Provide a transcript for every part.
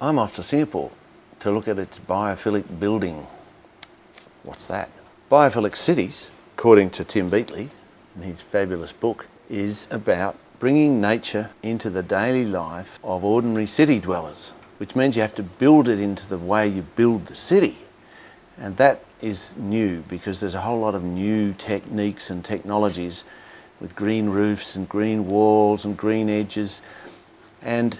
I'm off to Singapore to look at its biophilic building. What's that? Biophilic cities, according to Tim Beatley in his fabulous book, is about bringing nature into the daily life of ordinary city dwellers, which means you have to build it into the way you build the city. And that is new because there's a whole lot of new techniques and technologies with green roofs and green walls and green edges. And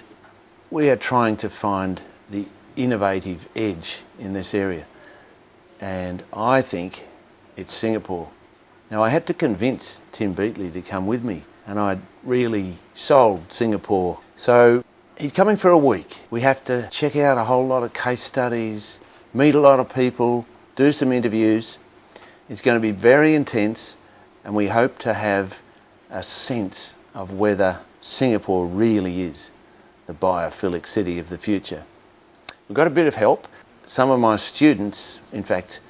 we are trying to find the innovative edge in this area. And I think it's Singapore. Now, I had to convince Tim Beatley to come with me, and I'd really sold Singapore. So he's coming for a week. We have to check out a whole lot of case studies, meet a lot of people, do some interviews. It's going to be very intense, and we hope to have a sense of whether Singapore really is the biophilic city of the future. We've got a bit of help. Some of my students, in fact,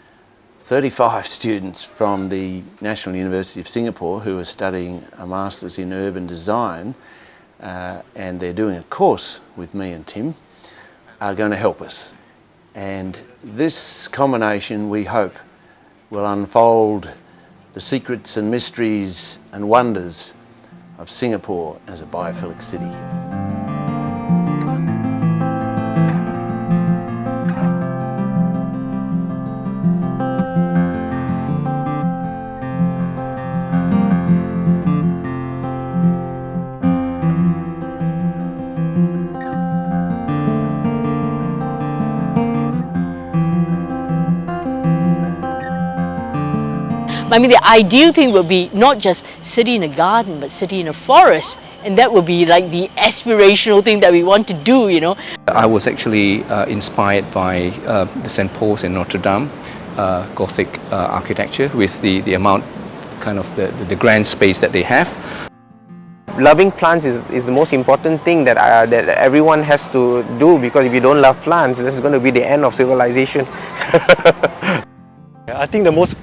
35 students from the National University of Singapore who are studying a Masters in Urban Design, and they're doing a course with me and Tim, are going to help us. And this combination, we hope, will unfold the secrets and mysteries and wonders of Singapore as a biophilic city. I mean, the ideal thing would be not just city in a garden, but city in a forest. And that would be like the aspirational thing that we want to do, you know. I was actually inspired by the St. Paul's in Notre Dame, Gothic architecture, with the amount, kind of the grand space that they have. Loving plants is the most important thing that everyone has to do, because if you don't love plants, this is going to be the end of civilization. I think the most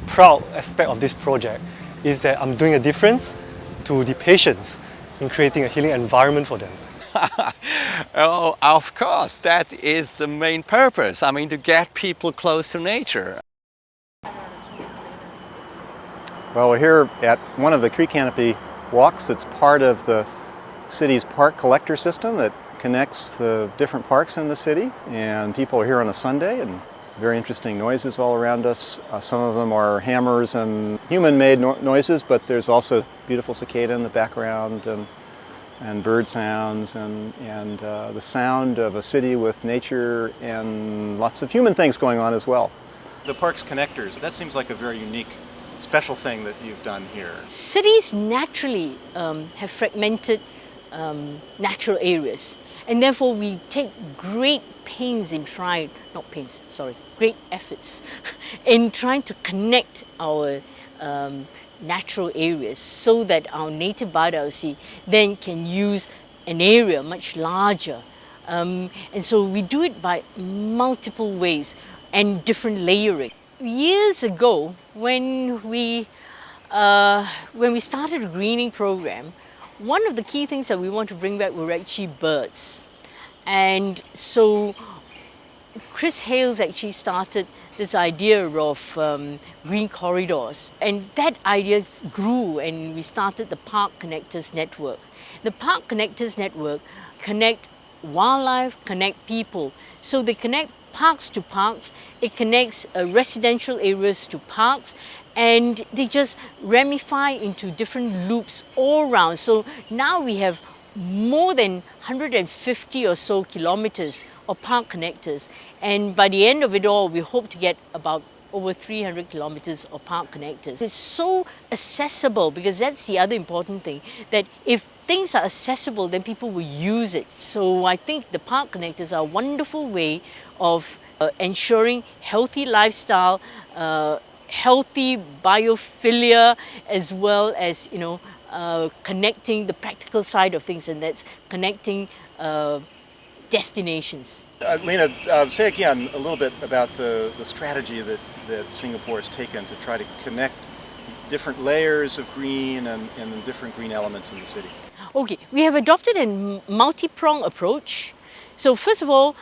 proud aspect of this project is that I'm doing a difference to the patients in creating a healing environment for them. Oh, of course, that is the main purpose. I mean, to get people close to nature. Well, we're here at one of the tree canopy walks. It's part of the city's park collector system that connects the different parks in the city. And people are here on a Sunday, and very interesting noises all around us. Some of them are hammers and human-made noises, but there's also beautiful cicada in the background, and bird sounds, and the sound of a city with nature and lots of human things going on as well. The park's connectors, that seems like a very unique, special thing that you've done here. Cities naturally have fragmented natural areas, and therefore we take great pains in trying, great efforts in trying to connect our natural areas so that our native biodiversity then can use an area much larger. And so we do it by multiple ways and different layering. Years ago, when we started a greening program, one of the key things that we want to bring back were actually birds. And so Chris Hales actually started this idea of green corridors, and that idea grew, and we started the Park Connectors Network. The Park Connectors Network connect wildlife, connect people. So they connect parks to parks, it connects residential areas to parks, and they just ramify into different loops all around. So now we have more than 150 or so kilometres of park connectors, and by the end of it all we hope to get about over 300 kilometres of park connectors. It's so accessible, because that's the other important thing, that if things are accessible then people will use it. So I think the park connectors are a wonderful way of ensuring healthy lifestyle, healthy biophilia, as well as, you know, connecting the practical side of things, and that's connecting destinations. Lena, say again a little bit about the strategy that Singapore has taken to try to connect different layers of green and the different green elements in the city. Okay, we have adopted a multi-pronged approach. So first of all,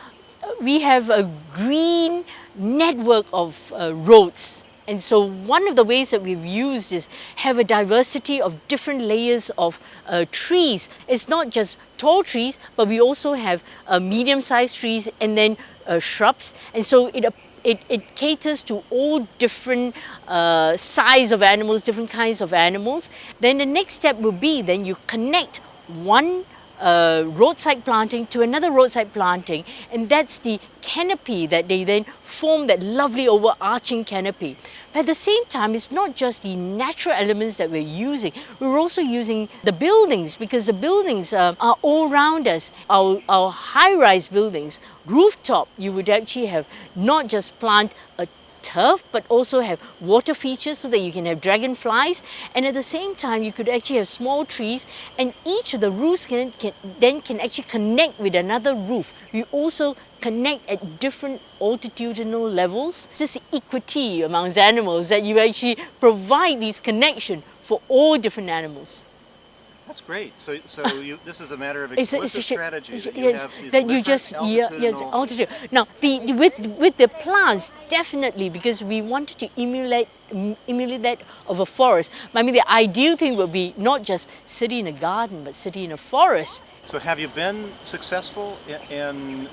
we have a green network of roads. And so one of the ways that we've used is have a diversity of different layers of trees. It's not just tall trees, but we also have medium-sized trees and then shrubs. And so it caters to all different size of animals, different kinds of animals. Then the next step will be then you connect one roadside planting to another roadside planting, and that's the canopy that they then form, that lovely overarching canopy. But at the same time, it's not just the natural elements that we're using, we're also using the buildings, because the buildings are all around us. Our high-rise buildings, rooftop, you would actually have not just plant a turf, but also have water features so that you can have dragonflies, and at the same time you could actually have small trees, and each of the roofs can actually connect with another roof. We also connect at different altitudinal levels. It's just equity amongst animals that you actually provide these connections for all different animals. That's great. So this is a matter of explicit strategy that you have these that you just altitude. Now, with the plants, definitely, because we wanted to emulate that of a forest. I mean, the ideal thing would be not just city in a garden, but city in a forest. So have you been successful in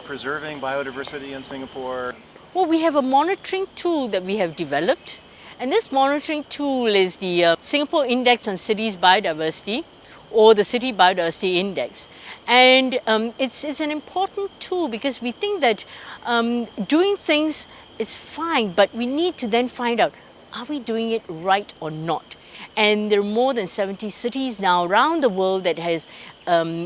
preserving biodiversity in Singapore? Well, we have a monitoring tool that we have developed. And this monitoring tool is the Singapore Index on Cities Biodiversity, or the City Biodiversity Index. And it's an important tool because we think that doing things is fine, but we need to then find out, are we doing it right or not? And there are more than 70 cities now around the world that have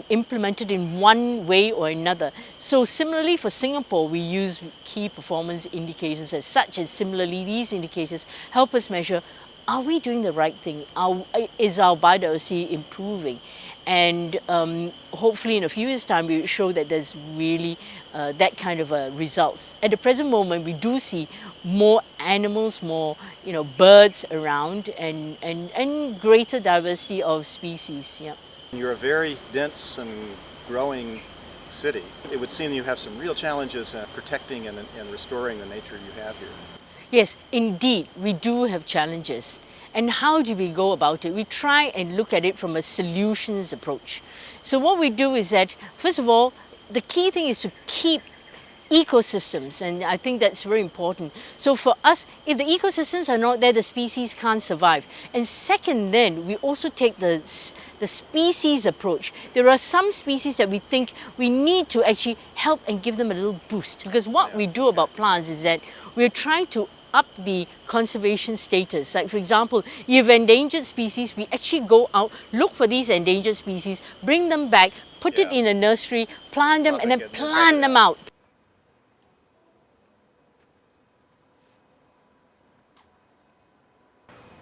implemented in one way or another. So similarly for Singapore, we use key performance indicators as such, and similarly these indicators help us measure, are we doing the right thing? Is our biodiversity improving? And hopefully in a few years' time we will show that there's really that kind of results. At the present moment we do see more animals, more birds around, and greater diversity of species. Yeah. You're a very dense and growing city. It would seem you have some real challenges in protecting and restoring the nature you have here. Yes, indeed, we do have challenges. And how do we go about it? We try and look at it from a solutions approach. So what we do is that, first of all, the key thing is to keep ecosystems, and I think that's very important. So for us, if the ecosystems are not there, the species can't survive. And second, then we also take the species approach. There are some species that we think we need to actually help and give them a little boost, because what we do about plants is that we're trying to up the conservation status. Like for example, you have endangered species, we actually go out, look for these endangered species, bring them back, put it in a nursery, plant them, and then plant them out.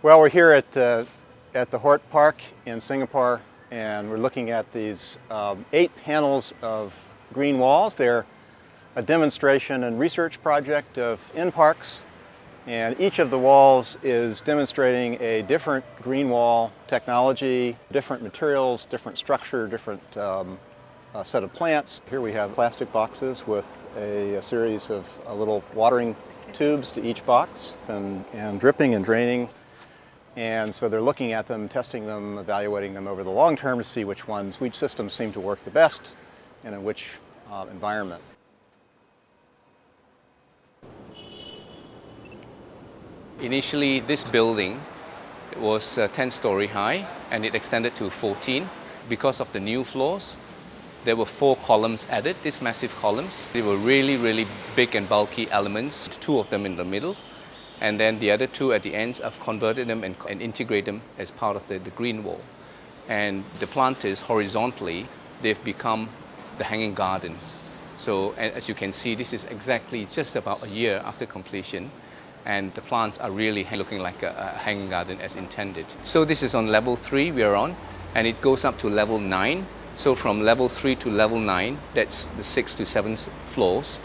Well, we're here at the Hort Park in Singapore, and we're looking at these 8 panels of green walls. They're a demonstration and research project of in-parks, and each of the walls is demonstrating a different green wall technology, different materials, different structure, different set of plants. Here we have plastic boxes with a series of little watering tubes to each box, and dripping and draining. And so they're looking at them, testing them, evaluating them over the long term to see which systems seem to work the best and in which environment. Initially, this building was 10-story high, and it extended to 14. Because of the new floors, there were 4 columns added, these massive columns. They were really, really big and bulky elements, 2 of them in the middle. And then the other 2 at the ends, I've converted them and integrate them as part of the green wall. And the planters, horizontally, they've become the hanging garden. So as you can see, this is exactly just about a year after completion, and the plants are really looking like a hanging garden as intended. So this is on level 3 we are on, and it goes up to level 9. So from level 3 to level 9, that's the 6th to 7th floors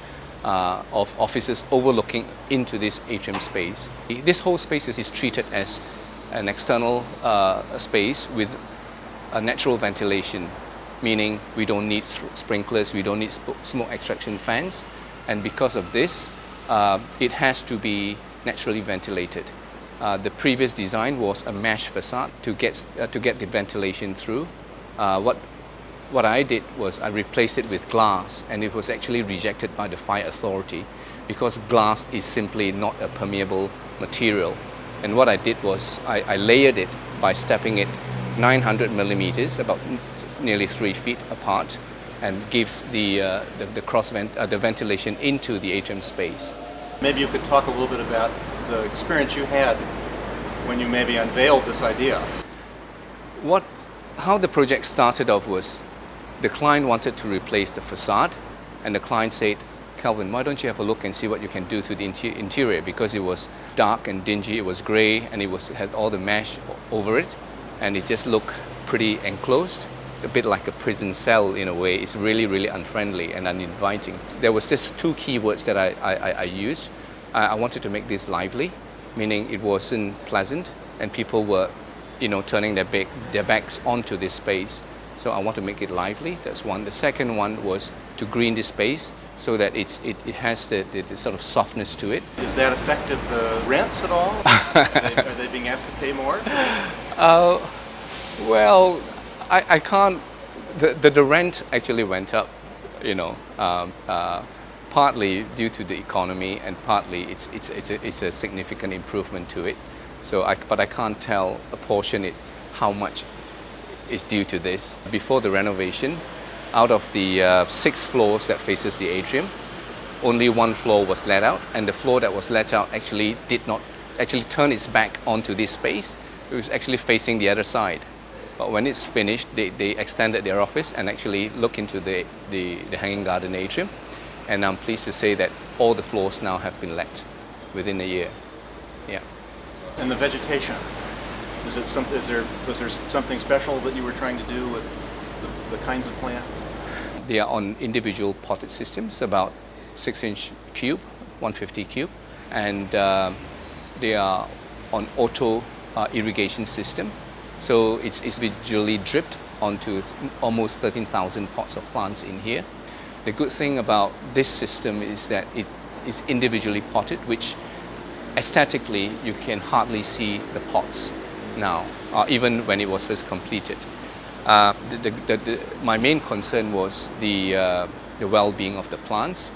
of offices overlooking into this atrium space. This whole space is treated as an external space with a natural ventilation. meaning we don't need sprinklers, we don't need smoke extraction fans, and because of this, it has to be naturally ventilated. The previous design was a mesh facade to get the ventilation through. What I did was I replaced it with glass, and it was actually rejected by the fire authority because glass is simply not a permeable material. And what I did was I layered it by stepping it 900 millimeters, about nearly 3 feet apart, and gives the ventilation into the atrium space. Maybe you could talk a little bit about the experience you had when you maybe unveiled this idea. How the project started off was the client wanted to replace the facade, and the client said, Calvin, why don't you have a look and see what you can do to the interior, because it was dark and dingy, it was grey, and it had all the mesh over it, and it just looked pretty enclosed. It's a bit like a prison cell in a way. It's really, really unfriendly and uninviting. There was just 2 key words that I used. I wanted to make this lively, meaning it wasn't pleasant, and people were, turning their backs onto this space. So I want to make it lively. That's one. The second one was to green this space so that it has the sort of softness to it. Does that affect the rents at all? Are they being asked to pay more? Well, I can't. The rent actually went up, partly due to the economy, and partly it's a significant improvement to it. But I can't apportion it how much is due to this. Before the renovation, out of the 6 floors that faces the atrium, only 1 floor was let out, and the floor that was let out actually did not turn its back onto this space. It was actually facing the other side. But when it's finished, they extended their office and actually look into the hanging garden atrium. And I'm pleased to say that all the floors now have been let within a year. Yeah. And the vegetation, was there something special that you were trying to do with the kinds of plants? They are on individual potted systems, about 6-inch cube, 150 cube, and they are on auto irrigation system. So it's visually dripped onto almost 13,000 pots of plants in here. The good thing about this system is that it is individually potted, which aesthetically you can hardly see the pots now, even when it was first completed. My main concern was the well-being of the plants,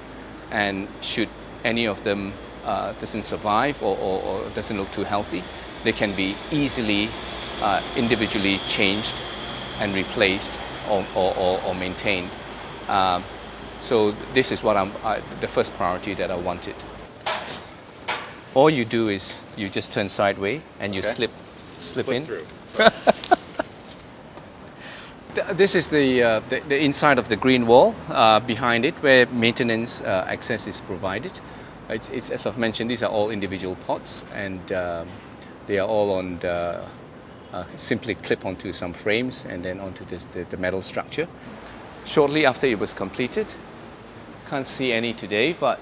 and should any of them doesn't survive or doesn't look too healthy, they can be easily individually changed and replaced or maintained. So this is what the first priority that I wanted. All you do is you just turn sideways and you slip in. Through. This is the inside of the green wall behind it, where maintenance access is provided. It's as I've mentioned, these are all individual pots, and they are all on simply clip onto some frames and then onto the metal structure. Shortly after it was completed, can't see any today, but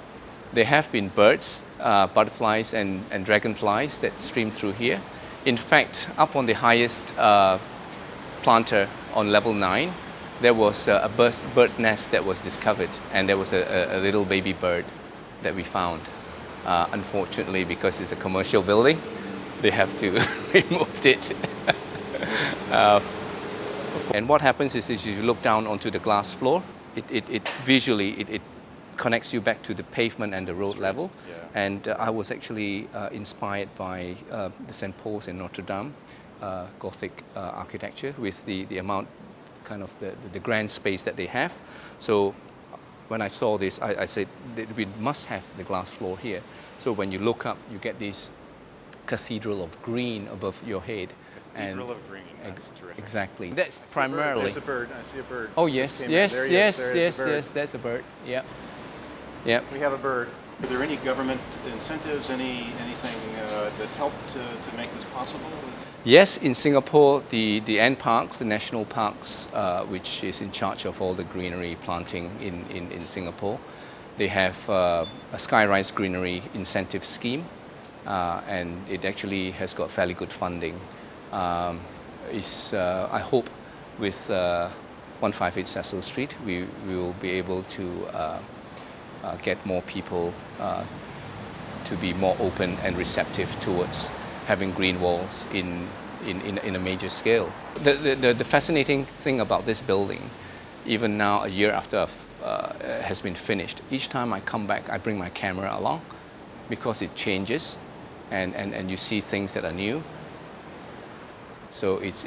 there have been birds, butterflies and dragonflies that stream through here. In fact, up on the highest planter on level 9, there was a bird nest that was discovered, and there was a little baby bird that we found. Unfortunately, because it's a commercial building, they have to remove it. And what happens is you look down onto the glass floor, it visually connects you back to the pavement and the road level. Yeah. And I was actually inspired by the St. Paul's and Notre Dame Gothic architecture, with the amount, kind of the grand space that they have. So when I saw this, I said that we must have the glass floor here. So when you look up, you get this cathedral of green above your head. Cathedral of green. That's terrific. Exactly. That's primarily. There's a bird. I see a bird. Oh yes, There yes, he is. yes, There's yes, a bird. yes. That's a bird. Yeah. Yeah. We have a bird. Are there any government incentives, anything that helped to make this possible? Yes, in Singapore, the NParks, the national parks, which is in charge of all the greenery planting in Singapore, they have a skyrise greenery incentive scheme, and it actually has got fairly good funding. I hope with 158 Cecil Street, we will be able to get more people to be more open and receptive towards having green walls in a major scale. The fascinating thing about this building, even now a year after has been finished, each time I come back I bring my camera along because it changes and you see things that are new. So it's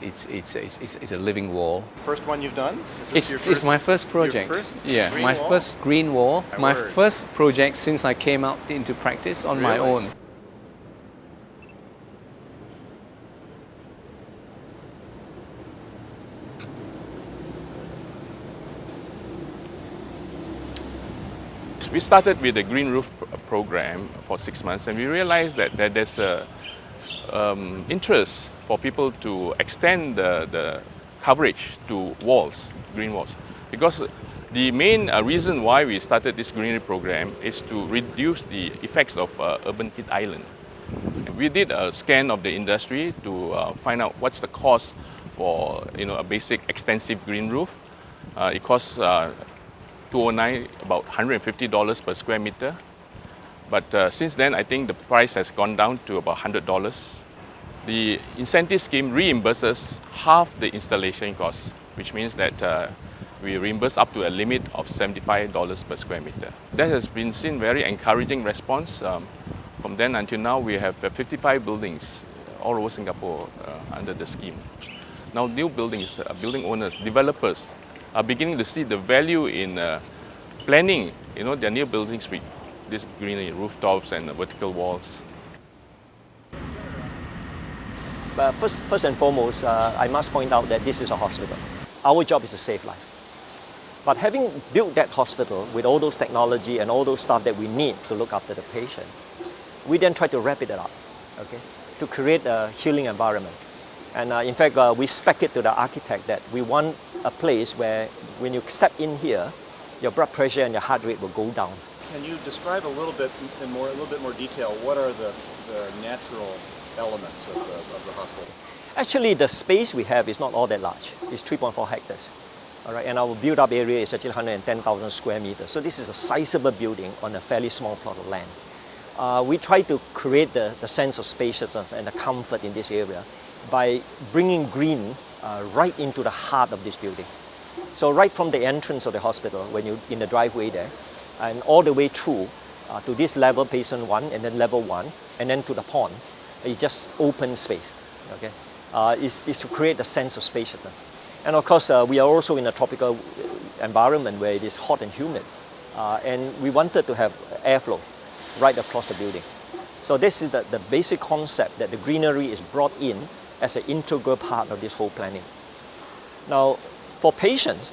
a living wall. First one you've done? Is this your It's my first project. Your first yeah, green my wall? first green wall. My My word. first project since I came out into practice on my Really? own. We started with the green roof program for 6 months, and we realized that there's a interest for people to extend the coverage to walls, green walls, because the main reason why we started this greenery program is to reduce the effects of urban heat island. We did a scan of the industry to find out what's the cost for a basic extensive green roof. It costs 2009 about $150 per square meter. But since then, I think the price has gone down to about $100. The incentive scheme reimburses half the installation cost, which means that we reimburse up to a limit of $75 per square meter. That has been seen very encouraging response. From then until now, we have 55 buildings all over Singapore under the scheme. Now, new buildings, building owners, developers are beginning to see the value in planning, their new buildings with this greenery, rooftops and vertical walls. But first and foremost, I must point out that this is a hospital. Our job is to save life. But having built that hospital with all those technology and all those stuff that we need to look after the patient, we then try to wrap it up, okay, to create a healing environment. And in fact, we spec it to the architect that we want a place where when you step in here, your blood pressure and your heart rate will go down. Can you describe a little bit more detail? What are the natural elements of the hospital? Actually, the space we have is not all that large. It's 3.4 hectares. All right, and our build-up area is actually 110,000 square meters. So this is a sizable building on a fairly small plot of land. We try to create the sense of spaciousness and the comfort in this area by bringing green right into the heart of this building. So right from the entrance of the hospital, when you're in the driveway there, and all the way through to this level, patient 1, and then level 1, and then to the pond, it's just open space, okay? Is to create a sense of spaciousness. And of course, we are also in a tropical environment where it is hot and humid, and we wanted to have airflow right across the building. So this is the basic concept that the greenery is brought in as an integral part of this whole planning. Now, for patients,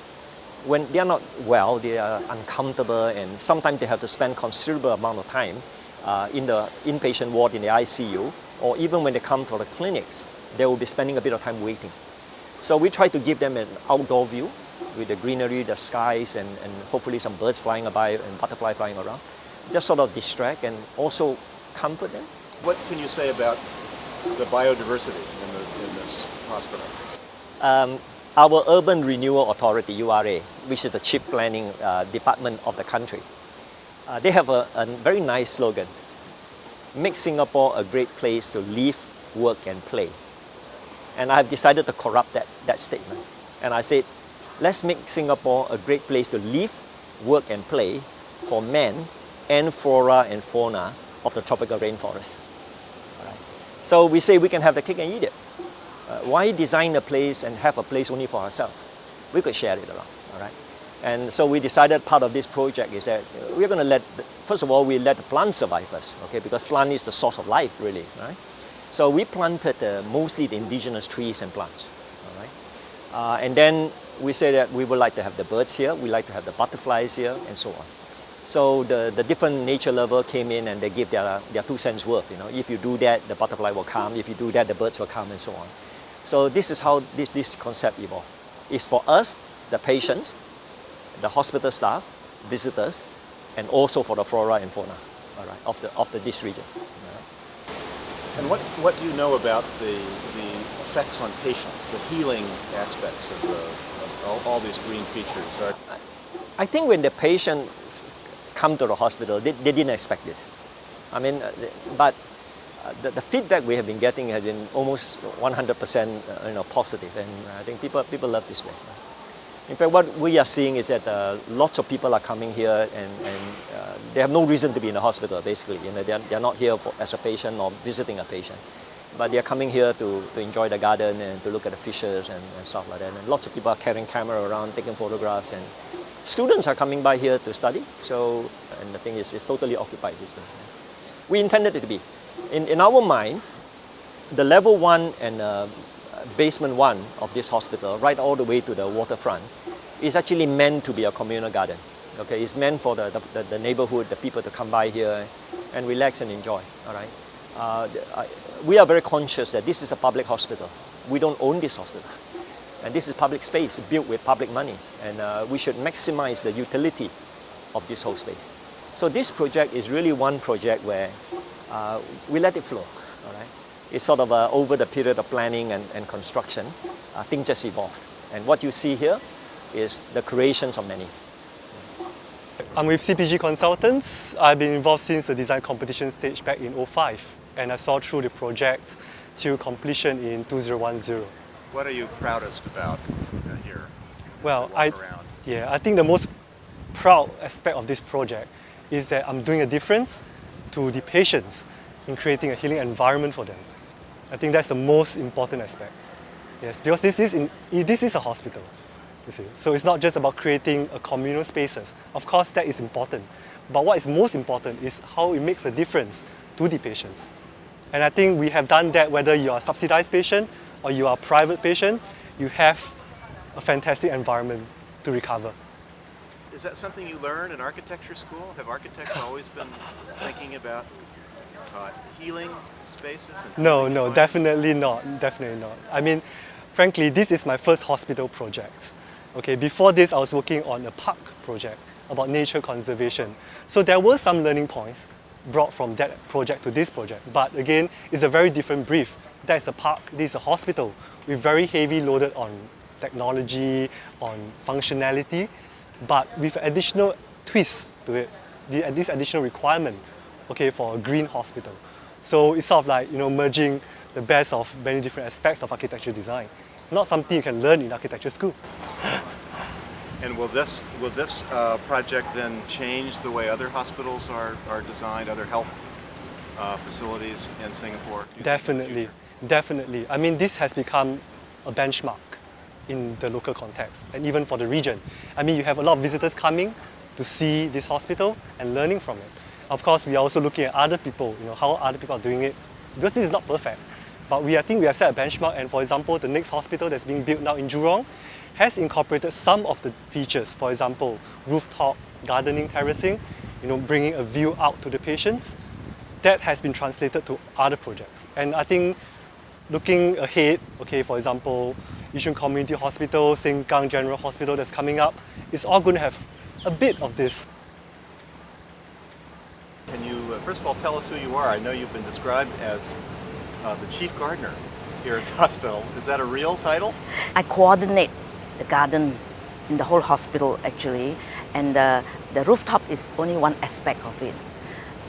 when they are not well, they are uncomfortable, and sometimes they have to spend considerable amount of time in the inpatient ward in the ICU, or even when they come for the clinics, they will be spending a bit of time waiting. So we try to give them an outdoor view with the greenery, the skies, and hopefully some birds flying by and butterfly flying around. Just sort of distract and also comfort them. What can you say about the biodiversity in this hospital? Our Urban Renewal Authority, URA, which is the chief planning department of the country, they have a very nice slogan: make Singapore a great place to live, work and play. And I've decided to corrupt that statement. And I said, let's make Singapore a great place to live, work and play for man and flora and fauna of the tropical rainforest. All right. So we say we can have the cake and eat it. Why design a place and have a place only for ourselves? We could share it around, all right? And so we decided part of this project is that we're going to first of all, we let the plant survive first, okay? Because plant is the source of life, really, right? So we planted mostly the indigenous trees and plants, all right? And then we say that we would like to have the birds here, we like to have the butterflies here, and so on. So the different nature lover came in and they give their 2 cents worth, If you do that, the butterfly will come. If you do that, the birds will come, and so on. So this is how this concept evolved. It's for us, the patients, the hospital staff, visitors, and also for the flora and fauna, all right, of this region. Right. And what do you know about the effects on patients, the healing aspects of all these green features? I think when the patients come to the hospital, they didn't expect this. I mean, but the feedback we have been getting has been almost 100% positive, and I think people love this place. In fact, what we are seeing is that lots of people are coming here and they have no reason to be in the hospital, basically. They are not here as a patient or visiting a patient, but they are coming here to enjoy the garden and to look at the fishes and stuff like that. And lots of people are carrying camera around, taking photographs, and students are coming by here to study. So, and the thing is, it's totally occupied. We intended it to be. In our mind, the level 1 and basement 1 of this hospital, right all the way to the waterfront, is actually meant to be a communal garden. Okay, it's meant for the neighborhood, the people to come by here and relax and enjoy. All right. We are very conscious that this is a public hospital. We don't own this hospital, and this is public space built with public money, and we should maximize the utility of this whole space. So this project is really one project where we let it flow. All right. It's sort of over the period of planning and construction, things just evolved. And what you see here is the creations of many. I'm with CPG Consultants. I've been involved since the design competition stage back in 2005, and I saw through the project to completion in 2010. What are you proudest about here? Well, I think the most proud aspect of this project is that I'm doing a difference to the patients in creating a healing environment for them. I think that's the most important aspect. Yes, because this is a hospital, you see. So it's not just about creating a communal spaces. Of course, that is important. But what is most important is how it makes a difference to the patients. And I think we have done that whether you are a subsidized patient or you are a private patient, you have a fantastic environment to recover. Is that something you learned in architecture school? Have architects always been thinking about healing spaces? No, definitely not. Definitely not. I mean, frankly, this is my first hospital project. Okay, before this, I was working on a park project about nature conservation. So there were some learning points brought from that project to this project. But again, it's a very different brief. That's a park, this is a hospital. We're very heavy loaded on technology, on functionality, but with additional twist to it, this additional requirement, okay, for a green hospital. So it's sort of like, merging the best of many different aspects of architecture design. Not something you can learn in architecture school. And will this project then change the way other hospitals are designed, other health facilities in Singapore? Definitely. I mean, this has become a benchmark in the local context and even for the region. I mean, you have a lot of visitors coming to see this hospital and learning from it. Of course, we are also looking at other people, how other people are doing it, because this is not perfect. But I think we have set a benchmark, and for example, the next hospital that's being built now in Jurong has incorporated some of the features. For example, rooftop gardening, terracing, bringing a view out to the patients. That has been translated to other projects. And I think looking ahead, okay, for example, Yishun Community Hospital, Sengkang General Hospital that's coming up, it's all going to have a bit of this. Can you, first of all, tell us who you are? I know you've been described as the chief gardener here at the hospital. Is that a real title? I coordinate the garden in the whole hospital, actually, and the rooftop is only one aspect of it.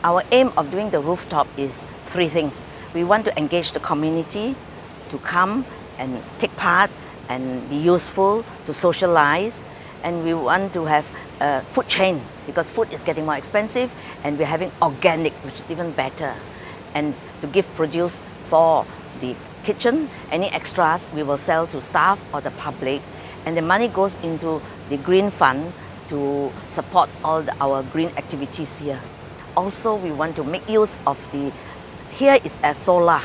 Our aim of doing the rooftop is 3 things. We want to engage the community to come and take part and be useful, to socialize, and we want to have a food chain because food is getting more expensive, and we're having organic, which is even better, and to give produce for the kitchen. Any extras we will sell to staff or the public, and the money goes into the green fund to support all our green activities here. Also, we want to make use of here is a solar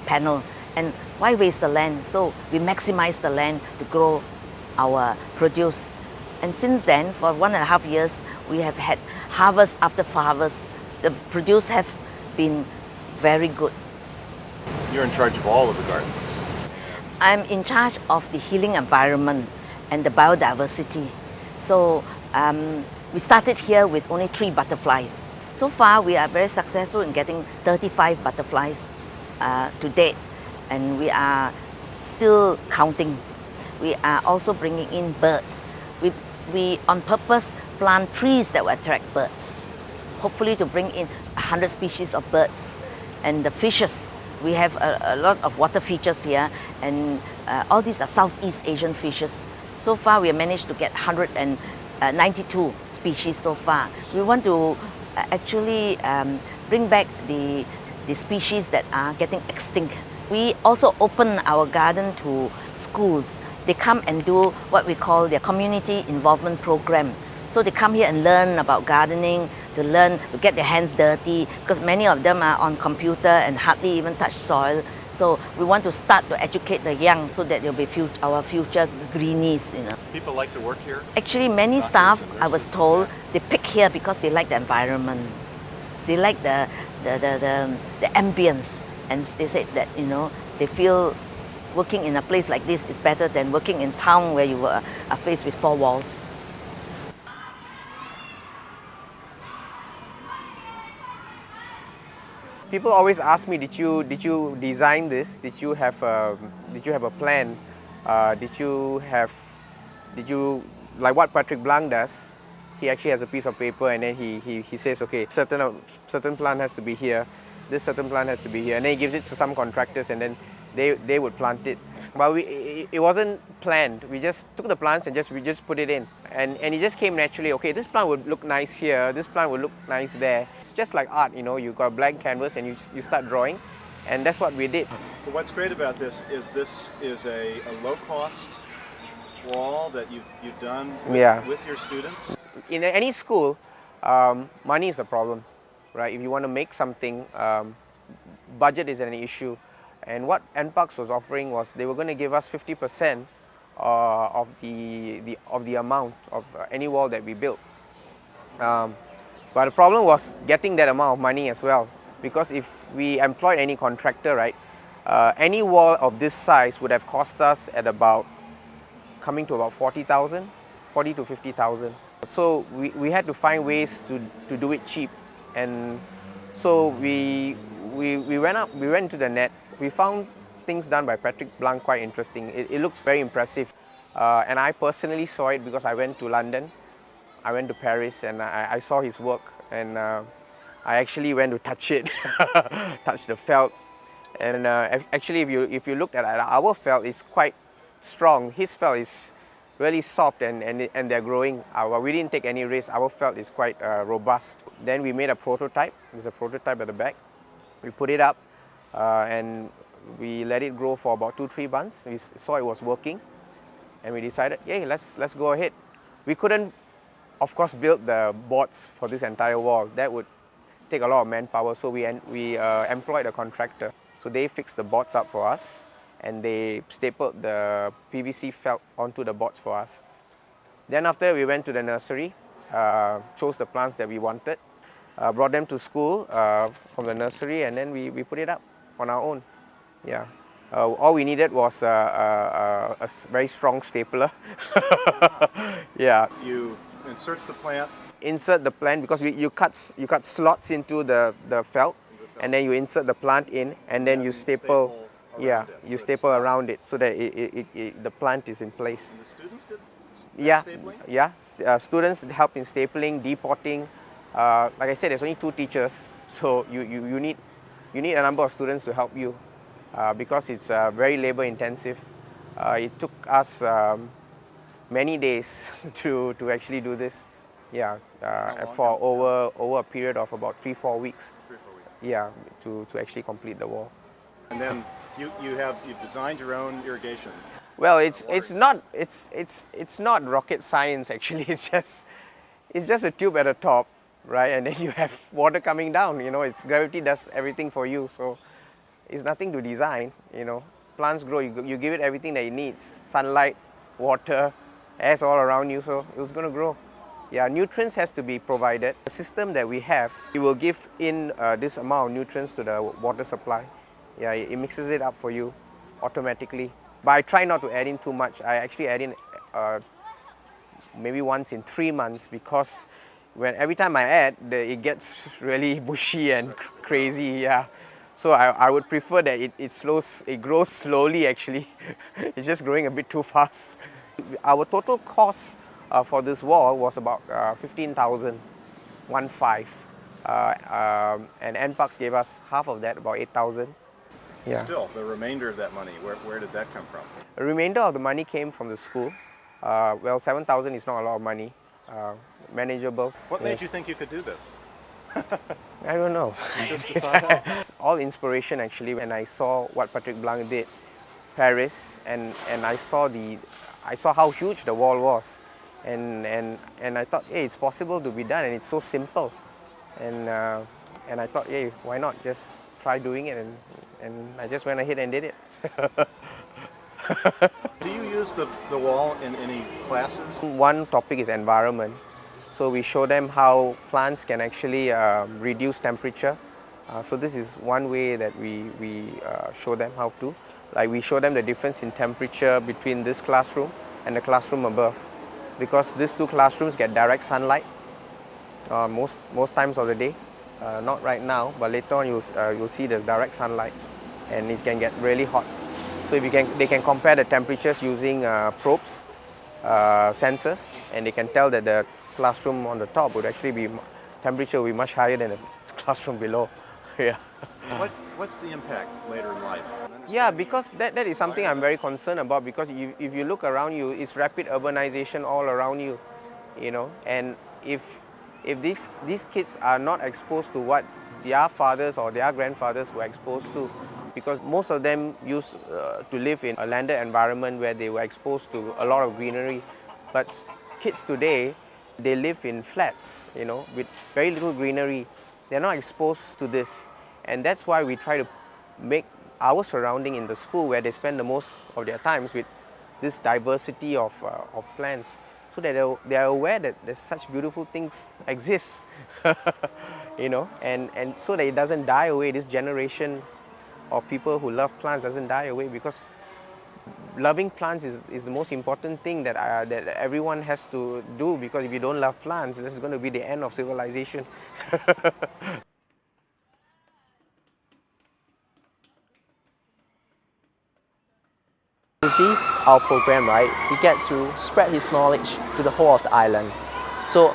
panel, and why waste the land? So we maximize the land to grow our produce. And since then, for 1.5 years, we have had harvest after harvest. The produce have been very good. You're in charge of all of the gardens. I'm in charge of the healing environment and the biodiversity. So we started here with only 3 butterflies. So far, we are very successful in getting 35 butterflies to date, and we are still counting. we are also bringing in birds. We on purpose plant trees that will attract birds, hopefully to bring in 100 species of birds. And the fishes, we have a lot of water features here, and all these are Southeast Asian fishes. So far we have managed to get 192 species so far. We want to actually bring back the species that are getting extinct. We also open our garden to schools. They come and do what we call their community involvement program. So they come here and learn about gardening, to get their hands dirty, because many of them are on computer and hardly even touch soil. So we want to start to educate the young so that they'll be our future greenies, you know. People like to work here? Actually, many staff, I was told, they pick here because they like the environment. They like the ambience, and they said that, you know, they feel working in a place like this is better than working in town where you are faced with 4 walls. People always ask me, did you design this? Did you have a plan? Did you like what Patrick Blanc does? He actually has a piece of paper and then he says, okay, certain plant has to be here, this certain plant has to be here, and then he gives it to some contractors and then they would plant it. But it wasn't planned. We just took the plants and we just put it in, and it just came naturally. Okay, this plant would look nice here, this plant would look nice there. It's just like art, you know. You've got a blank canvas and you start drawing, and that's what we did. But what's great about this is a low-cost wall that you've done with your students. In any school, money is a problem, right? If you want to make something, budget is an issue. And what NParks was offering was they were going to give us 50% of the amount of any wall that we built. But the problem was getting that amount of money as well, because if we employed any contractor, right, any wall of this size would have cost us at coming to about 40,000, 40 to 50,000. So we had to find ways to do it cheap, and so we went into the net. We found things done by Patrick Blanc quite interesting. It looks very impressive, and I personally saw it because I went to London, I went to Paris, and I saw his work, and I actually went to touch it, touch the felt, and actually if you looked at our felt, it's quite strong. His felt is really soft and they're growing. We didn't take any risk. Our felt is quite robust. Then we made a prototype. There's a prototype at the back. We put it up. And we let it grow for about 2-3 months. We saw it was working, and we decided, yeah, let's go ahead. We couldn't, of course, build the boards for this entire wall. That would take a lot of manpower, so we employed a contractor. So they fixed the boards up for us, and they stapled the PVC felt onto the boards for us. Then after we went to the nursery, chose the plants that we wanted, brought them to school from the nursery, and then we put it up on our own. Yeah. All we needed was a very strong stapler. Yeah. You insert the plant. Insert the plant because you cut slots into the felt, and then you insert the plant in, and then you staple. Yeah, you staple around it so that the plant is in place. And the students did stapling? Yeah. Students help in stapling, depotting. Like I said, there's only 2 teachers, so you need a number of students to help you because it's very labor intensive. It took us many days to actually do this. Yeah, for over a period of about 3-4 weeks. 3 or 4 weeks. Yeah, to actually complete the wall. And then you've designed your own irrigation. Well, it's not rocket science actually. It's just a tube at the top, right? And then you have water coming down. You know, gravity does everything for you. So it's nothing to design. You know, plants grow. You give it everything that it needs: sunlight, water, air's all around you. So it's going to grow. Yeah, nutrients has to be provided. The system that we have, it will give in this amount of nutrients to the water supply. Yeah, it mixes it up for you automatically. But I try not to add in too much. I actually add in maybe once in 3 months, because every time I add, it gets really bushy and crazy. Yeah, So I would prefer that it grows slowly actually. It's just growing a bit too fast. Our total cost for this wall was about 15,000, 1.5. And NParks gave us half of that, about 8,000. Yeah. Still, the remainder of that money, where did that come from? The remainder of the money came from the school. Well, 7,000 is not a lot of money. Manageable. What made you think you could do this? I don't know. You just decided? It's all inspiration actually when I saw what Patrick Blanc did, Paris, and I saw how huge the wall was, and I thought, hey, it's possible to be done, and it's so simple, and I thought, hey, why not just try doing it, and I just went ahead and did it. Do you use the wall in any classes? One topic is environment. So we show them how plants can actually reduce temperature. So this is one way that we show them how to. Like we show them the difference in temperature between this classroom and the classroom above. Because these two classrooms get direct sunlight most times of the day. Not right now, but later on you'll see there's direct sunlight and it can get really hot. So they can compare the temperatures using probes, sensors, and they can tell that the classroom on the top would actually be, temperature will be much higher than the classroom below. Yeah. What's the impact later in life? Yeah, because that is something I'm very concerned about, because if you look around you, it's rapid urbanization all around you, you know, and if these kids are not exposed to what their fathers or their grandfathers were exposed to, because most of them used to live in a landed environment where they were exposed to a lot of greenery, but kids today, they live in flats, you know, with very little greenery. They're not exposed to this, and that's why we try to make our surrounding in the school where they spend the most of their times with this diversity of plants, so that they are aware that there's such beautiful things exist, you know, and so that it doesn't die away. This generation of people who love plants doesn't die away, because loving plants is the most important thing that everyone has to do, because if you don't love plants, this is going to be the end of civilization. With this, our program, right, we get to spread his knowledge to the whole of the island. So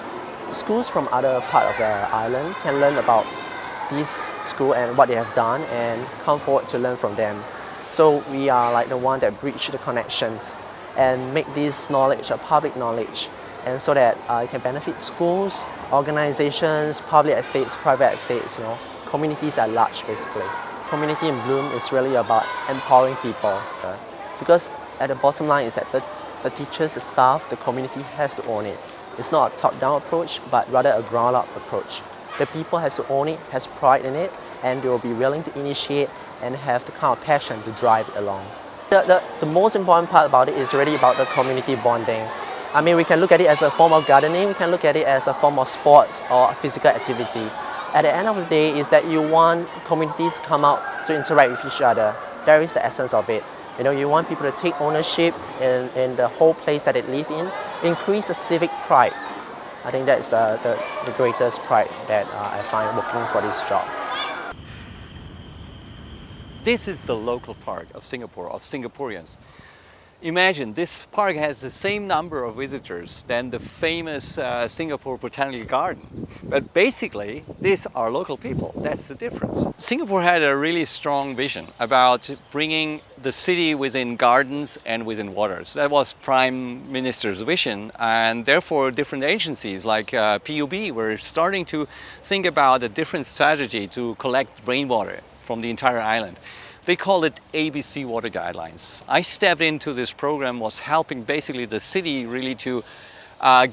schools from other part of the island can learn about this school and what they have done and come forward to learn from them. So we are like the one that bridge the connections and make this knowledge a public knowledge, and so that it can benefit schools, organizations, public estates, private estates, you know, communities at large basically. Community in Bloom is really about empowering people, because at the bottom line is that the teachers, the staff, the community has to own it. It's not a top-down approach, but rather a ground-up approach. The people has to own it, has pride in it, and they will be willing to initiate and have the kind of passion to drive it along. The most important part about it is really about the community bonding. I mean, we can look at it as a form of gardening, we can look at it as a form of sports or physical activity. At the end of the day is that you want communities to come out to interact with each other. That is the essence of it. You know, you want people to take ownership in the whole place that they live in, increase the civic pride. I think that's the greatest pride that I find working for this job. This is the local park of Singapore, of Singaporeans. Imagine this park has the same number of visitors than the famous Singapore Botanical Garden. But basically, these are local people. That's the difference. Singapore had a really strong vision about bringing the city within gardens and within waters. That was Prime Minister's vision, and therefore different agencies like PUB were starting to think about a different strategy to collect rainwater from the entire island. They call it ABC Water Guidelines. I stepped into this program, was helping basically the city really to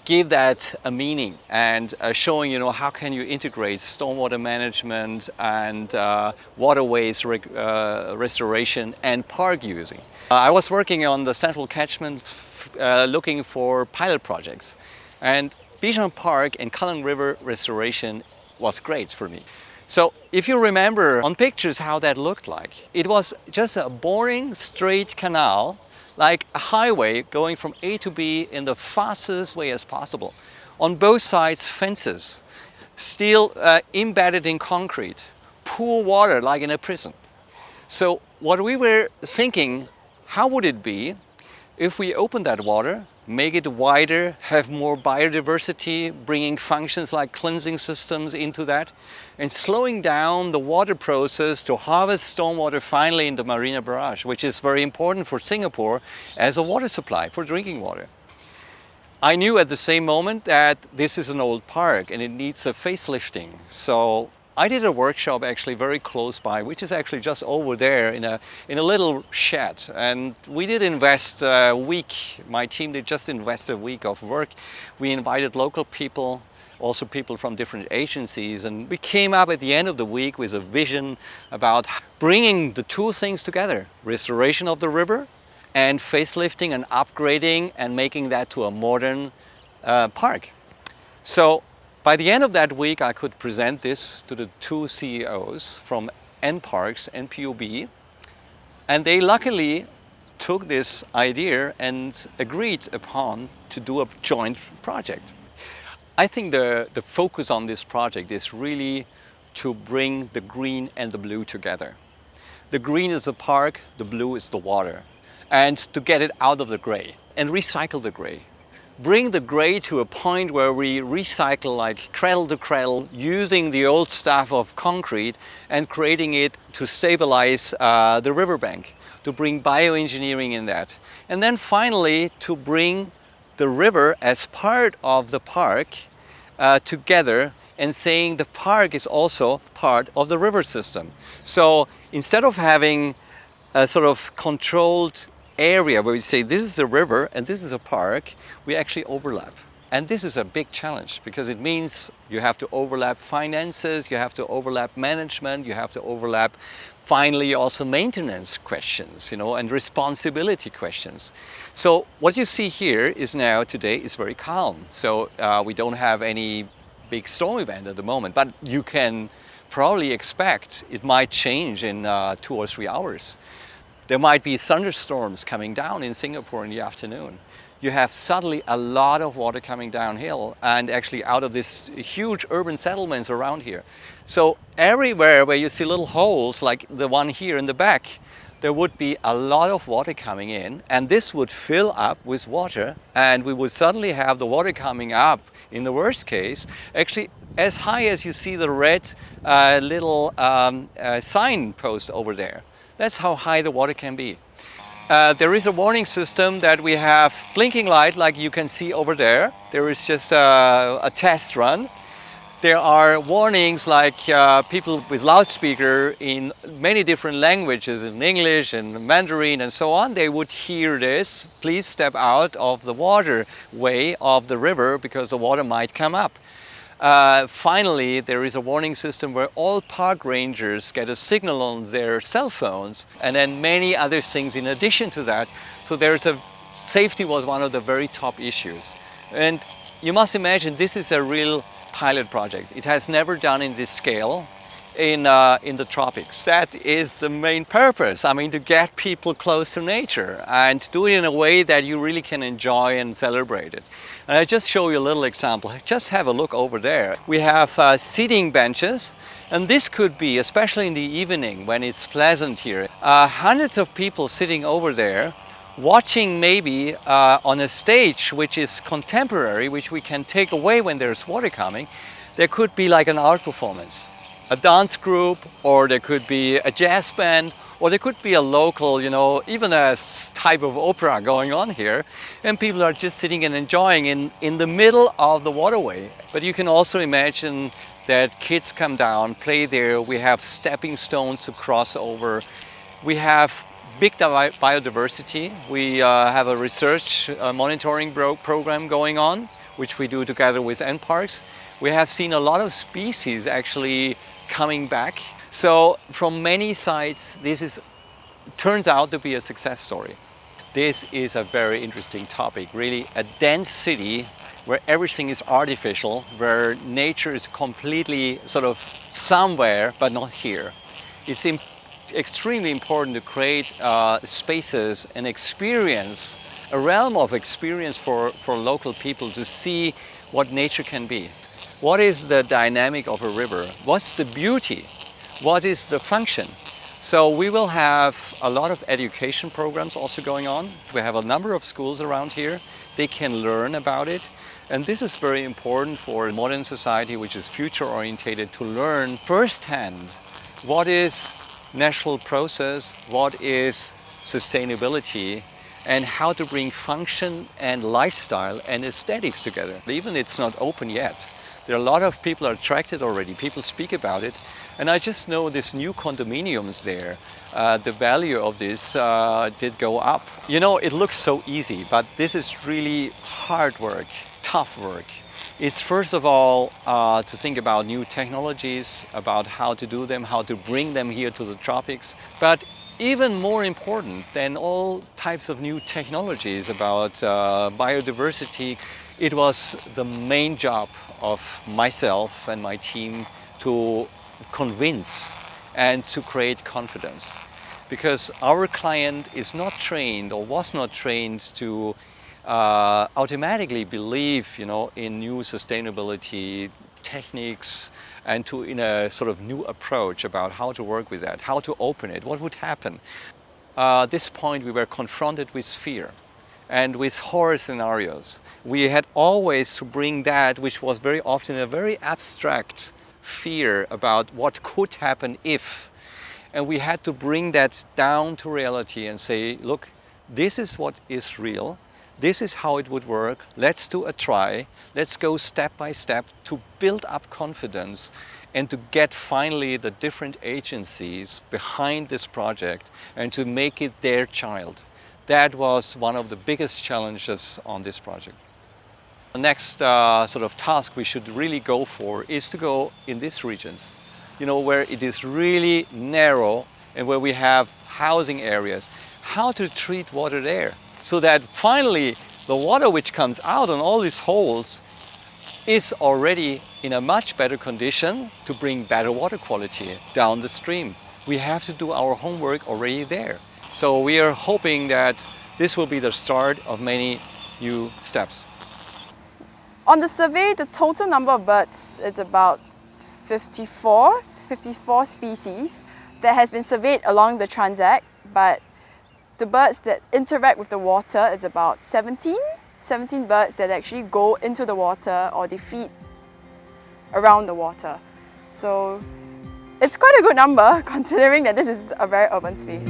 give that a meaning and showing, you know, how can you integrate stormwater management and waterways restoration and park using. I was working on the central catchment looking for pilot projects, and Bishan Park and Kallang River restoration was great for me. So if you remember on pictures how that looked like, it was just a boring straight canal, like a highway going from A to B in the fastest way as possible. On both sides, fences, steel embedded in concrete, cool water like in a prison. So what we were thinking, how would it be if we open that water, make it wider, have more biodiversity, bringing functions like cleansing systems into that, and slowing down the water process to harvest stormwater finally in the Marina Barrage, which is very important for Singapore as a water supply for drinking water. I knew at the same moment that this is an old park and it needs a facelifting. So I did a workshop actually very close by, which is actually just over there in a little shed. And we did invest a week, my team did just invest a week of work. We invited local people, also people from different agencies, and we came up at the end of the week with a vision about bringing the two things together, restoration of the river and facelifting and upgrading and making that to a modern park. So by the end of that week, I could present this to the two CEOs from NParks and PUB, and they luckily took this idea and agreed upon to do a joint project. I think the focus on this project is really to bring the green and the blue together. The green is the park, the blue is the water, and to get it out of the gray and recycle the gray. Bring the gray to a point where we recycle like cradle to cradle, using the old stuff of concrete and creating it to stabilize the riverbank, to bring bioengineering in that. And then finally to bring the river as part of the park together, and saying the park is also part of the river system. So instead of having a sort of controlled area where we say this is a river and this is a park, we actually overlap. And this is a big challenge because it means you have to overlap finances, you have to overlap management, you have to overlap finally also maintenance questions, and responsibility questions. So what you see here is now today is very calm. So we don't have any big storm event at the moment, but you can probably expect it might change in 2 or 3 hours. There might be thunderstorms coming down in Singapore in the afternoon. You have suddenly a lot of water coming downhill and actually out of these huge urban settlements around here. So everywhere where you see little holes like the one here in the back, there would be a lot of water coming in, and this would fill up with water, and we would suddenly have the water coming up, in the worst case, actually as high as you see the red little sign post over there. That's how high the water can be. There is a warning system that we have blinking light like you can see over there. There is just a test run. There are warnings like people with loudspeaker in many different languages, in English and Mandarin and so on. They would hear this, please step out of the waterway of the river because the water might come up. Finally, there is a warning system where all park rangers get a signal on their cell phones, and then many other things in addition to that. So safety was one of the very top issues. And you must imagine this is a real pilot project. It has never done in this scale in the tropics. That is the main purpose. I mean, to get people close to nature and do it in a way that you really can enjoy and celebrate it. And I just show you a little example. Just have a look over there. We have seating benches, and this could be, especially in the evening when it's pleasant here, hundreds of people sitting over there watching maybe on a stage which is contemporary, which we can take away when there's water coming. There could be like an art performance, a dance group, or there could be a jazz band, or there could be a local, even a type of opera going on here, and people are just sitting and enjoying in the middle of the waterway. But you can also imagine that kids come down, play there. We have stepping stones to cross over. We have big biodiversity. We have a research monitoring program going on, which we do together with NParks. We have seen a lot of species actually coming back. So from many sides, this turns out to be a success story. This is a very interesting topic, really a dense city where everything is artificial, where nature is completely sort of somewhere, but not here. It's extremely important to create spaces and experience, a realm of experience for local people to see what nature can be. What is the dynamic of a river? What's the beauty? what is the function? So we will have a lot of education programs also going on. We have a number of schools around here. They can learn about it. And this is very important for modern society, which is future orientated, to learn firsthand what is natural process, what is sustainability, and how to bring function and lifestyle and aesthetics together. Even it's not open yet. There are a lot of people are attracted already. People speak about it. And I just know this new condominiums there, the value of this did go up. You know, it looks so easy, but this is really hard work, tough work. It's first of all to think about new technologies, about how to do them, how to bring them here to the tropics. But even more important than all types of new technologies about biodiversity, it was the main job of myself and my team to convince and to create confidence. Because our client is not trained or was not trained to automatically believe, you know, in new sustainability techniques and to in a sort of new approach about how to work with that, how to open it, what would happen. At this point we were confronted with fear and with horror scenarios. We had always to bring that, which was very often a very abstract fear about what could happen if. And we had to bring that down to reality and say, look, this is what is real. This is how it would work. Let's do a try. Let's go step by step to build up confidence and to get finally the different agencies behind this project and to make it their child. That was one of the biggest challenges on this project. The next sort of task we should really go for is to go in these regions, you know, where it is really narrow and where we have housing areas, how to treat water there so that finally the water which comes out on all these holes is already in a much better condition to bring better water quality down the stream. We have to do our homework already there. So we are hoping that this will be the start of many new steps. On the survey, the total number of birds is about 54 species that has been surveyed along the Transact, but the birds that interact with the water is about 17 birds that actually go into the water or they feed around the water. So it's quite a good number considering that this is a very urban space.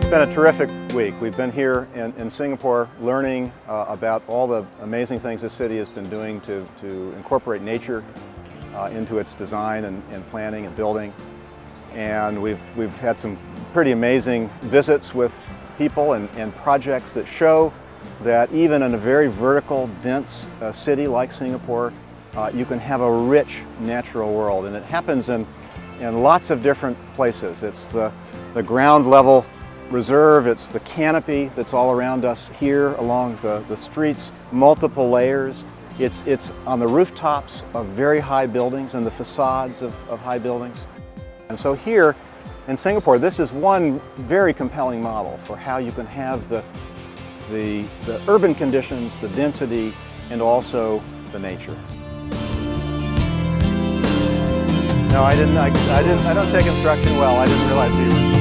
It's been a terrific week. We've been here in Singapore learning about all the amazing things the city has been doing to incorporate nature into its design and planning and building. And we've had some pretty amazing visits with people and projects that show that even in a very vertical, dense city like Singapore, you can have a rich natural world. And it happens in lots of different places. It's the ground level reserve, it's the canopy that's all around us here along the streets, multiple layers. It's on the rooftops of very high buildings and the facades of high buildings. And so here in Singapore, this is one very compelling model for how you can have the urban conditions, the density, and also the nature. No, I don't take instruction well. I didn't realize you were.